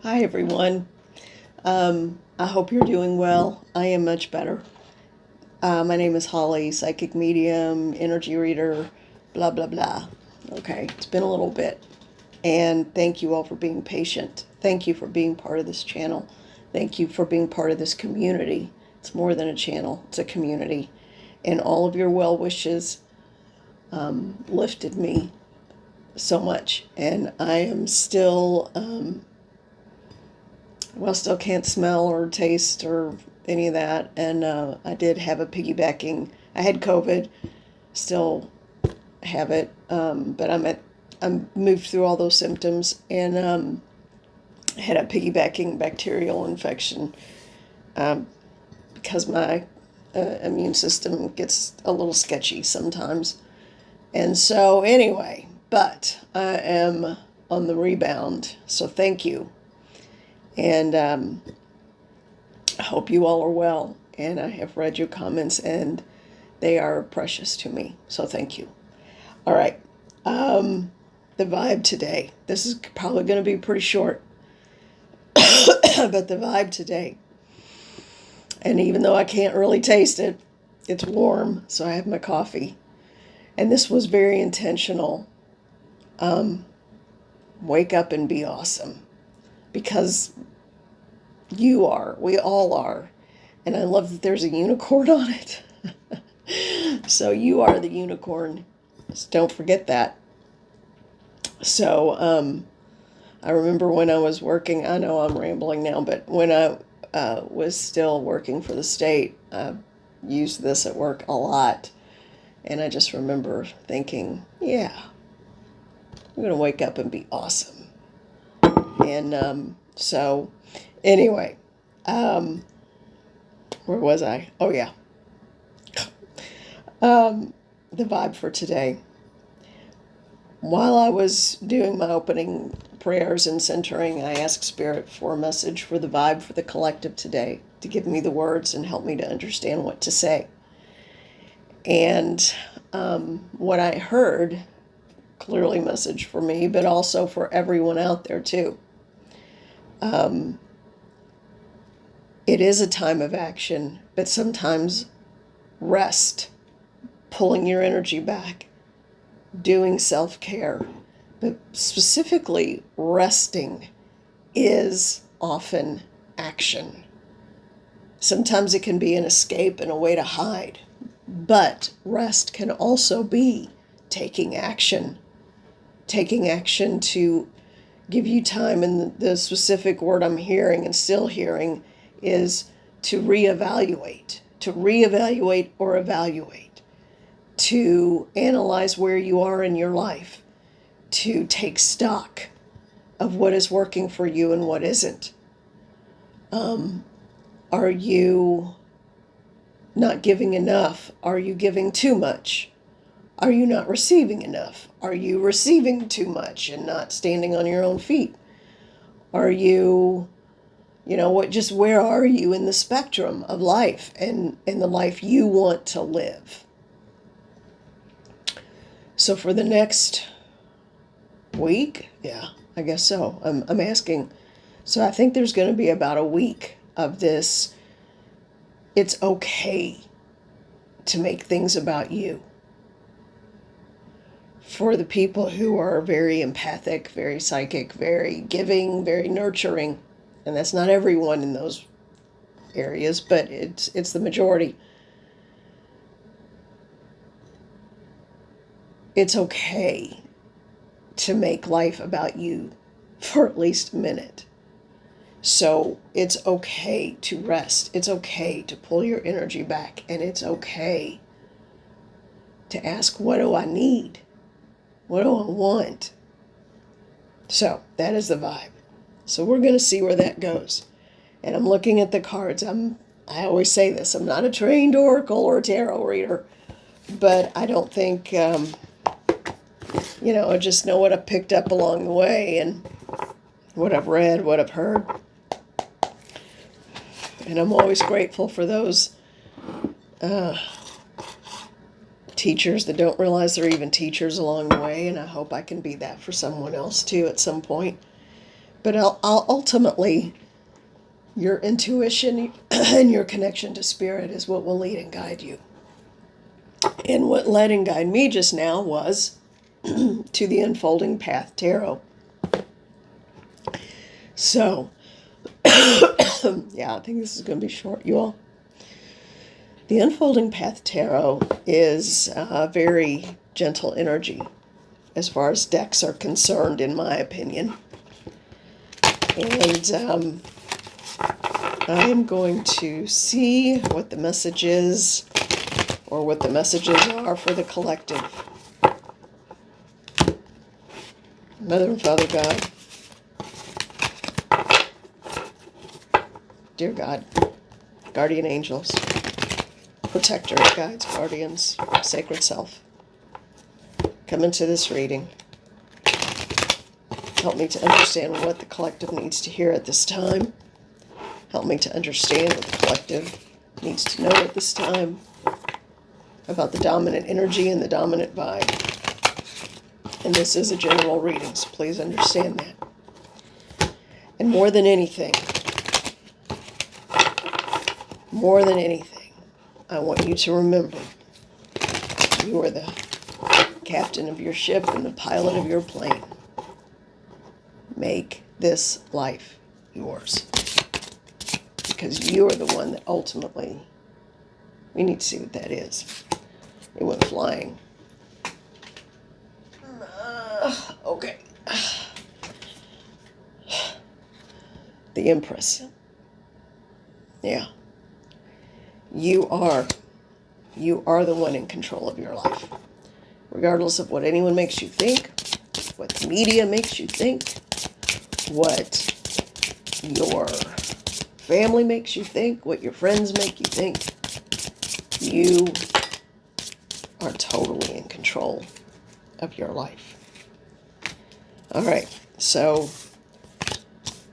Hi, everyone. I hope you're doing well. I am much better. My name is Holly, psychic medium, energy reader, blah, blah, blah. Okay, it's been a little bit. And thank you all for being patient. Thank you for being part of this channel. Thank you for being part of this community. It's more than a channel, it's a community. And all of your well wishes lifted me so much. And I am still still can't smell or taste or any of that. And I did have a piggybacking. I had COVID, still have it, but I'm moved through all those symptoms and had a piggybacking bacterial infection because my immune system gets a little sketchy sometimes. And so, anyway, but I am on the rebound. So, thank you. And I hope you all are well. And I have read your comments, and they are precious to me. So, thank you. All right. The vibe today. This is probably going to be pretty short, but the vibe today. And even though I can't really taste it, it's warm, so I have my coffee. And this was very intentional. Wake up and be awesome. Because you are. We all are. And I love that there's a unicorn on it. So you are the unicorn. So don't forget that. So I remember when I was working, I know I'm rambling now, but when I was still working for the state, I used this at work a lot. And I just remember thinking, yeah, I'm going to wake up and be awesome. And so, anyway, where was I? Oh, yeah. The vibe for today. While I was doing my opening prayers and centering, I asked Spirit for a message for the vibe for the collective today to give me the words and help me to understand what to say. And what I heard, clearly message for me, but also for everyone out there too. It is a time of action, but sometimes rest, pulling your energy back, doing self-care, but specifically resting is often action. Sometimes it can be an escape and a way to hide, but rest can also be taking action to give you time. And the specific word I'm hearing and still hearing is to reevaluate or evaluate, to analyze where you are in your life, to take stock of what is working for you and what isn't. Are you not giving enough? Are you giving too much? Are you not receiving enough? Are you receiving too much and not standing on your own feet? Are you, where are you in the spectrum of life and in the life you want to live? So for the next week, yeah, I guess so. I'm asking. So I think there's going to be about a week of this. It's okay to make things about you. For the people who are very empathic, very psychic, very giving, very nurturing, and that's not everyone in those areas, but it's the majority. It's okay to make life about you for at least a minute. So it's okay to rest. It's okay to pull your energy back. And it's okay to ask, what do I need? What do I want? So that is the vibe. So we're going to see where that goes. And I'm looking at the cards. I always say this. I'm not a trained oracle or tarot reader. But I don't think, I just know what I've picked up along the way and what I've read, what I've heard. And I'm always grateful for those teachers that don't realize they're even teachers along the way. And I hope I can be that for someone else too at some point. But ultimately, your intuition and your connection to spirit is what will lead and guide you. And what led and guided me just now was to the Unfolding Path Tarot. So, yeah, I think this is going to be short, you all. The Unfolding Path Tarot is a very gentle energy as far as decks are concerned, in my opinion. And I am going to see what the message is, or what the messages are for the collective. Mother and Father God, dear God, guardian angels, protectors, guides, guardians, sacred self, come into this reading. Help me to understand what the collective needs to hear at this time. Help me to understand what the collective needs to know at this time about the dominant energy and the dominant vibe. And this is a general reading, so please understand that. And more than anything, I want you to remember you are the captain of your ship and the pilot of your plane. Make this life yours. Because you are the one that ultimately, we need to see what that is. It went flying. Okay. The Empress. Yeah. You are the one in control of your life. Regardless of what anyone makes you think, what the media makes you think, what your family makes you think, what your friends make you think, you are totally in control of your life. All right, so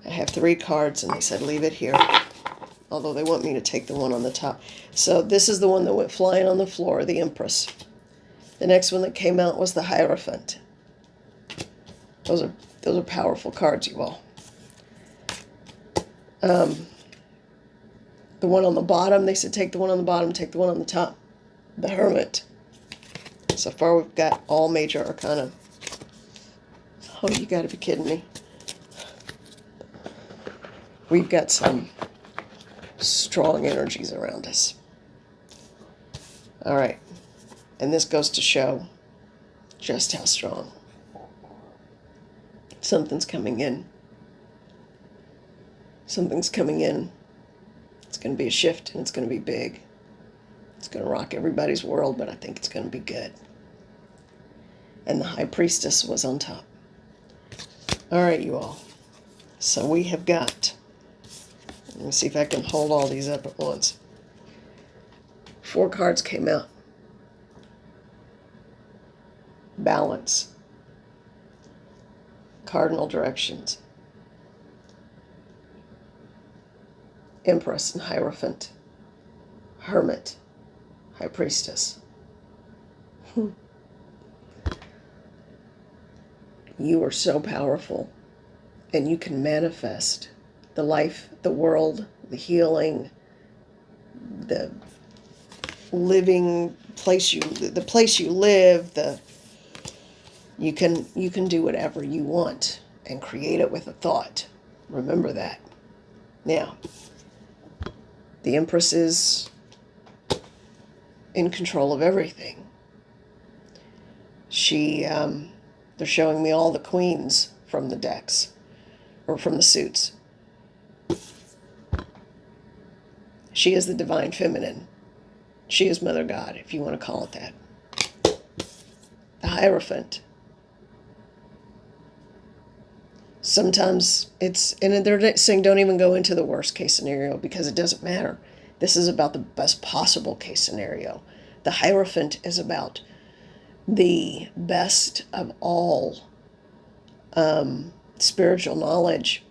I have 3 cards, and they said leave it here, although they want me to take the one on the top. So this is the one that went flying on the floor, the Empress. The next one that came out was the Hierophant. Those are powerful cards, you all. The one on the bottom, they said take the one on the bottom, take the one on the top. The Hermit. So far we've got all major arcana. Oh, you gotta be kidding me. We've got some strong energies around us. All right. And this goes to show just how strong. Something's coming in. Something's coming in. It's going to be a shift, and it's going to be big. It's going to rock everybody's world, but I think it's going to be good. And the High Priestess was on top. All right, you all. So we have got, let me see if I can hold all these up at once. 4 cards came out. Balance. Cardinal directions. Empress and Hierophant. Hermit. High Priestess. You are so powerful, and you can manifest the life, the world, the healing, the living place the place you live, you can do whatever you want and create it with a thought. Remember that. Now, the Empress is in control of everything. They're showing me all the queens from the decks, or from the suits. She is the divine feminine. She is Mother God, if you want to call it that. The Hierophant. Sometimes and they're saying don't even go into the worst case scenario because it doesn't matter. This is about the best possible case scenario. The Hierophant is about the best of all spiritual knowledge.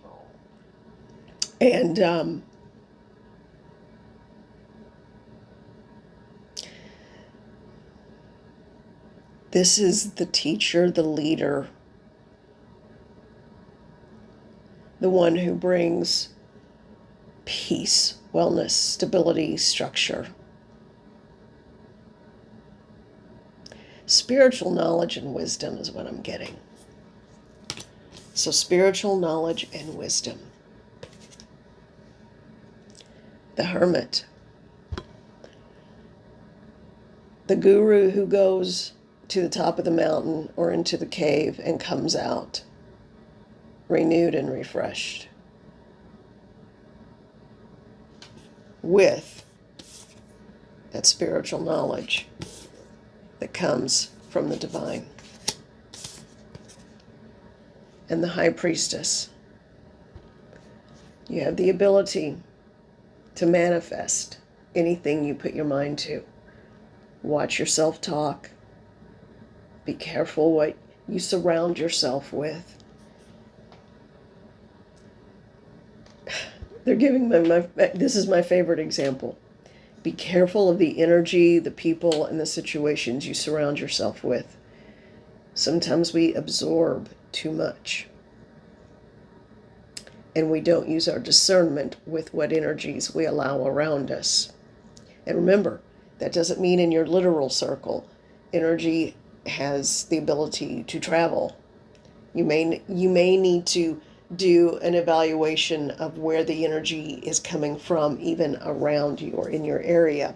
And this is the teacher, the leader, the one who brings peace, wellness, stability, structure. Spiritual knowledge and wisdom is what I'm getting. So spiritual knowledge and wisdom. The hermit. The guru who goes to the top of the mountain or into the cave and comes out renewed and refreshed with that spiritual knowledge that comes from the divine. And the high priestess. You have the ability to manifest anything you put your mind to. Watch yourself talk. Be careful what you surround yourself with. They're giving this is my favorite example. Be careful of the energy, the people, and the situations you surround yourself with. Sometimes we absorb too much. And we don't use our discernment with what energies we allow around us. And remember, that doesn't mean in your literal circle. Energy has the ability to travel. You may need to do an evaluation of where the energy is coming from, even around you or in your area,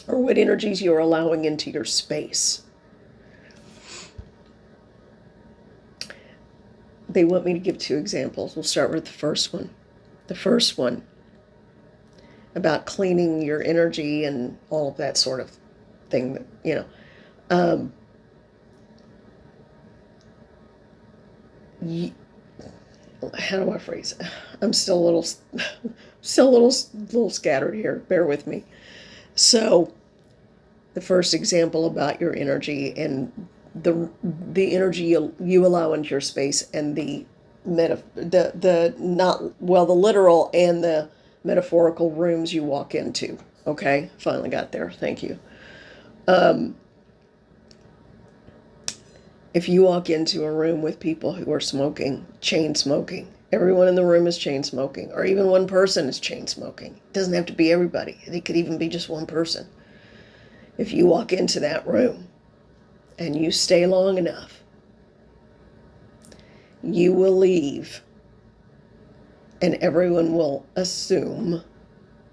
or what energies you're allowing into your space. They want me to give 2 examples. We'll start with the first one. The first one about cleaning your energy and all of that sort of thing, how do I phrase it? I'm still a little scattered here. Bear with me. So, the first example about your energy and the energy you allow into your space, and the literal and the metaphorical rooms you walk into. Okay, finally got there. Thank you. If you walk into a room with people who are smoking, chain smoking, everyone in the room is chain smoking, or even one person is chain smoking. It doesn't have to be everybody. It could even be just one person. If you walk into that room and you stay long enough, you will leave and everyone will assume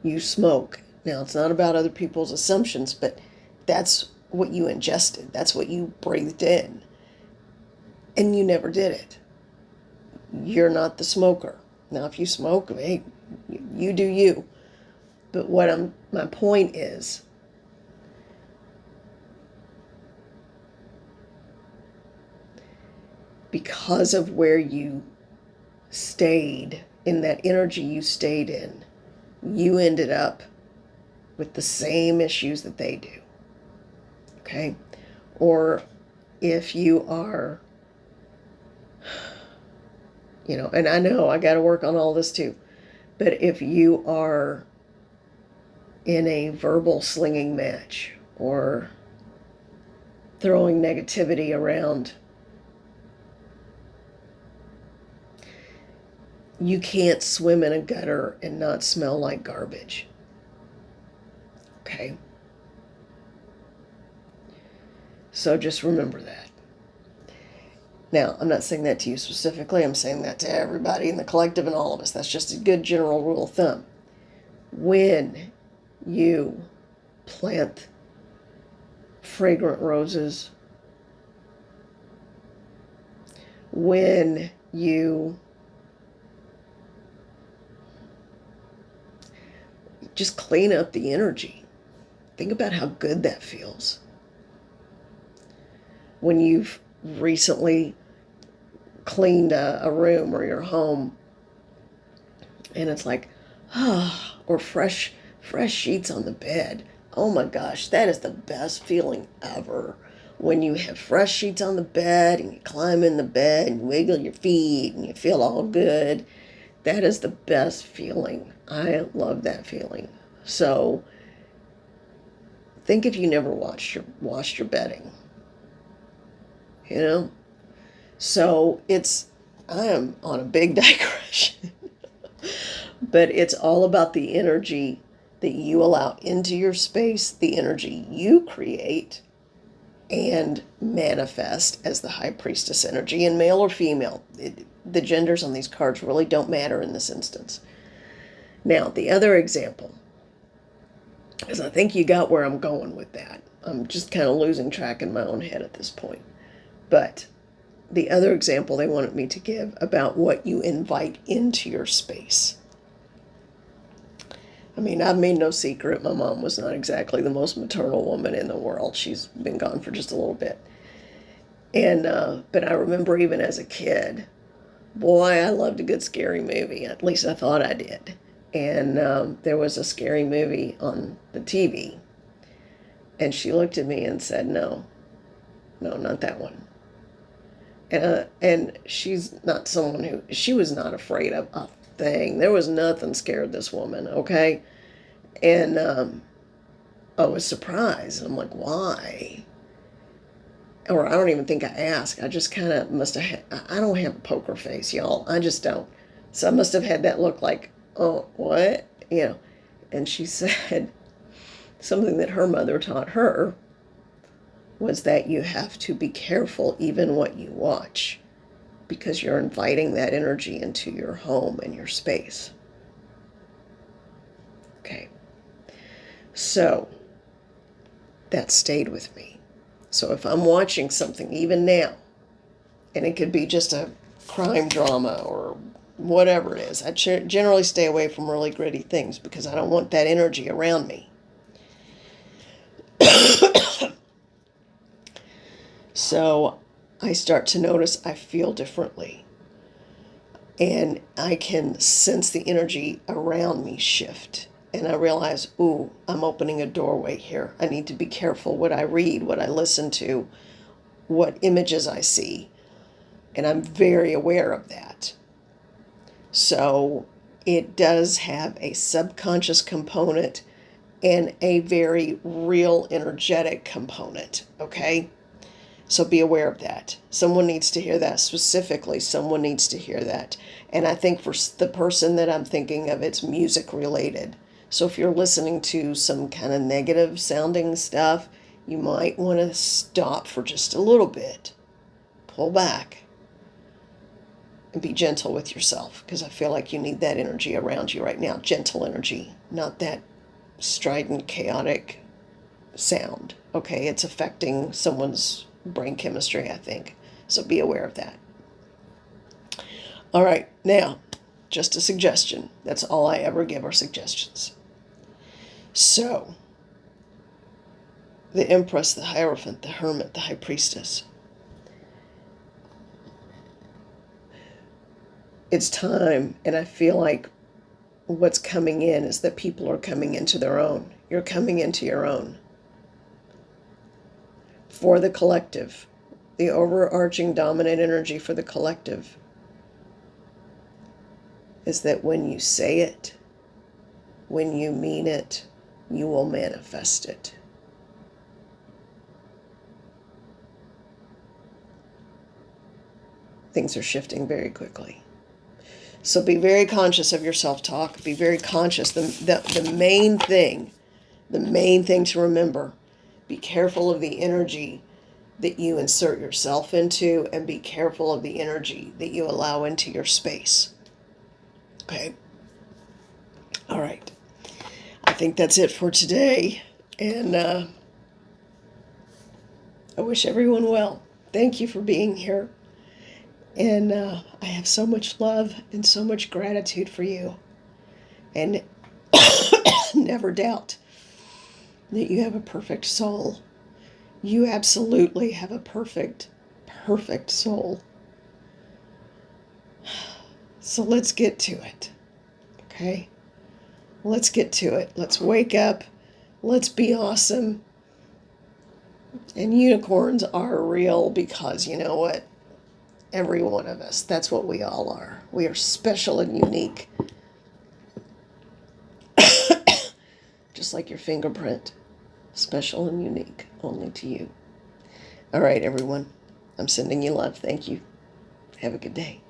you smoke. Now, it's not about other people's assumptions, but that's what you ingested. That's what you breathed in. And you never did it. You're not the smoker. Now, if you smoke, hey, you do you. But my point is, because of where you stayed, in that energy you stayed in, you ended up with the same issues that they do. Okay? Or if you are, and I know I got to work on all this too, but if you are in a verbal slinging match or throwing negativity around, you can't swim in a gutter and not smell like garbage. Okay? So just remember that. Now, I'm not saying that to you specifically. I'm saying that to everybody in the collective and all of us. That's just a good general rule of thumb. When you plant fragrant roses, when you just clean up the energy, think about how good that feels. When you've recently cleaned a room or your home, and it's like, or fresh sheets on the bed. Oh my gosh, that is the best feeling ever. When you have fresh sheets on the bed and you climb in the bed and wiggle your feet and you feel all good, that is the best feeling. I love that feeling. So think if you never washed your bedding. So it's I am on a big digression. But it's all about the energy that you allow into your space, the energy you create and manifest as the high priestess energy, and male or female. The genders on these cards really don't matter in this instance. Now, the other example, because I think you got where I'm going with that. I'm just kind of losing track in my own head at this point. But the other example they wanted me to give about what you invite into your space. I mean, I've made no secret my mom was not exactly the most maternal woman in the world. She's been gone for just a little bit. And but I remember even as a kid, boy, I loved a good scary movie. At least I thought I did. And there was a scary movie on the TV. And she looked at me and said, no, not that one. And she's not someone who, she was not afraid of a thing. There was nothing scared this woman, okay? And I was surprised. I'm like, why? Or I don't even think I asked. I just kind of must have had, I don't have a poker face, y'all. I just don't. So I must have had that look like, oh, what? You know. And she said something that her mother taught her was that you have to be careful even what you watch, because you're inviting that energy into your home and your space. Okay. So that stayed with me. So if I'm watching something even now, and it could be just a crime drama or whatever it is, I generally stay away from really gritty things because I don't want that energy around me. So I start to notice I feel differently. And I can sense the energy around me shift. And I realize, ooh, I'm opening a doorway here. I need to be careful what I read, what I listen to, what images I see. And I'm very aware of that. So it does have a subconscious component and a very real energetic component, okay? So be aware of that. Someone needs to hear that specifically. Someone needs to hear that. And I think for the person that I'm thinking of, it's music related. So if you're listening to some kind of negative sounding stuff, you might want to stop for just a little bit. Pull back. And be gentle with yourself, because I feel like you need that energy around you right now. Gentle energy, not that strident, chaotic sound. Okay, it's affecting someone's brain chemistry, I think. So be aware of that. All right, now, just a suggestion. That's all I ever give are suggestions. So, the Empress, the Hierophant, the Hermit, the High Priestess. It's time, and I feel like what's coming in is that people are coming into their own. You're coming into your own. For the collective, the overarching dominant energy for the collective is that when you say it, when you mean it, you will manifest it. Things are shifting very quickly. So be very conscious of your self-talk. Be very conscious. The main thing to remember, be careful of the energy that you insert yourself into, and be careful of the energy that you allow into your space. Okay? All right. I think that's it for today. And I wish everyone well. Thank you for being here. And I have so much love and so much gratitude for you. And never doubt that you have a perfect soul. You absolutely have a perfect soul. So let's get to it. Okay? Let's get to it. Let's wake up. Let's be awesome. And unicorns are real, because you know what? Every one of us, that's what we all are. We are special and unique. Just like your fingerprint. Special and unique, only to you. All right, everyone. I'm sending you love. Thank you. Have a good day.